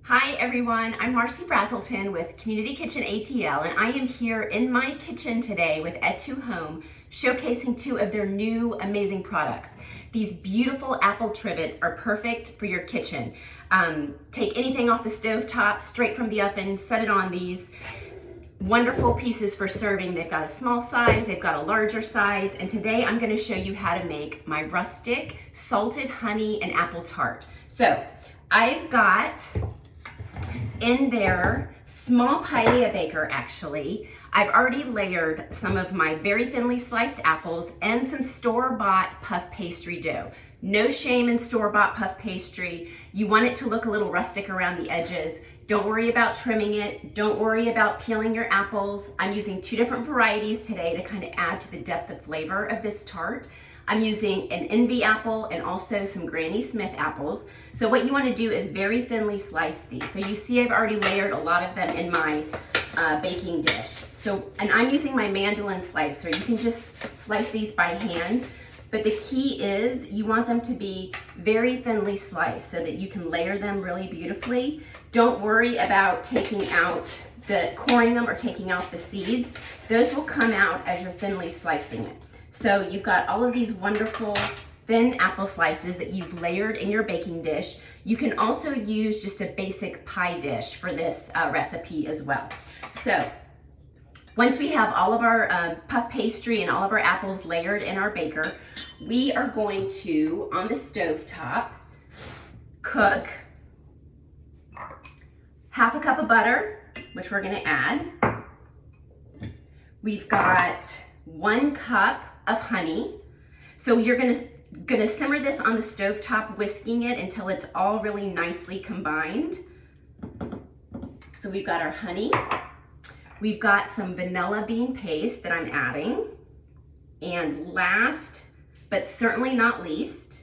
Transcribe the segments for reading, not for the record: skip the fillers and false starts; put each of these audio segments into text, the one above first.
Hi everyone, I'm Marcy Braselton with Community Kitchen ATL, and I am here in my kitchen today with etuHOME, showcasing two of their new amazing products. These beautiful apple trivets are perfect for your kitchen. Take anything off the stove top, straight from the oven, set it on these. Wonderful pieces for serving. They've got a small size, they've got a larger size, and today I'm going to show you how to make my rustic salted honey and apple tart. So I've got in there small paella baker. Actually, I've already layered some of my very thinly sliced apples and some store-bought puff pastry dough. No shame in store-bought puff pastry. You want it to look a little rustic around the edges. Don't worry about trimming it. Don't worry about peeling your apples. I'm using two different varieties today to kind of add to the depth of flavor of this tart. I'm using an envy apple and also some Granny Smith apples. So what you want to do is very thinly slice these. So you see I've already layered a lot of them in my baking dish. And I'm using my mandolin slicer. You can just slice these by hand. But the key is you want them to be very thinly sliced so that you can layer them really beautifully. Don't worry about coring them or taking out the seeds. Those will come out as you're thinly slicing it. So you've got all of these wonderful thin apple slices that you've layered in your baking dish. You can also use just a basic pie dish for this recipe as well. So once we have all of our puff pastry and all of our apples layered in our baker, we are going to, on the stove top, cook half a cup of butter, which we're gonna add. We've got 1 cup of honey. So you're gonna simmer this on the stove top, whisking it until it's all really nicely combined. So we've got our honey. We've got some vanilla bean paste that I'm adding. And last, but certainly not least,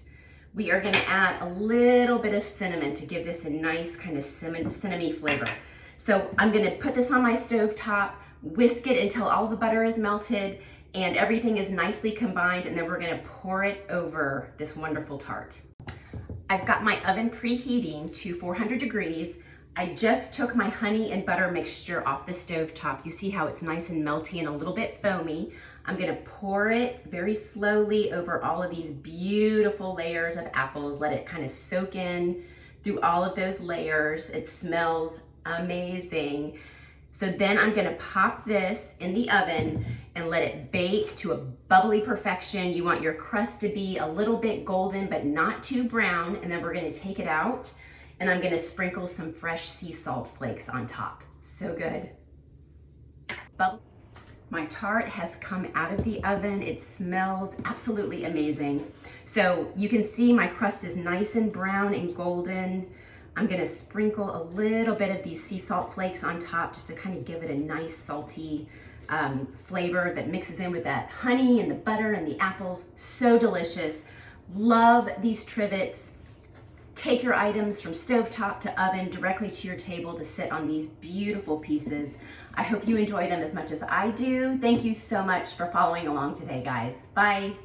we are gonna add a little bit of cinnamon to give this a nice kind of cinnamony flavor. So I'm gonna put this on my stove top, whisk it until all the butter is melted and everything is nicely combined, and then we're gonna pour it over this wonderful tart. I've got my oven preheating to 400 degrees. I just took my honey and butter mixture off the stove top. You see how it's nice and melty and a little bit foamy. I'm gonna pour it very slowly over all of these beautiful layers of apples. Let it kind of soak in through all of those layers. It smells amazing. So then I'm gonna pop this in the oven and let it bake to a bubbly perfection. You want your crust to be a little bit golden, but not too brown. And then we're gonna take it out and I'm gonna sprinkle some fresh sea salt flakes on top. So good. My tart has come out of the oven. It smells absolutely amazing. So you can see my crust is nice and brown and golden. I'm gonna sprinkle a little bit of these sea salt flakes on top just to kind of give it a nice salty flavor that mixes in with that honey and the butter and the apples. So delicious. Love these trivets. Take your items from stovetop to oven directly to your table to sit on these beautiful pieces. I hope you enjoy them as much as I do. Thank you so much for following along today, guys. Bye.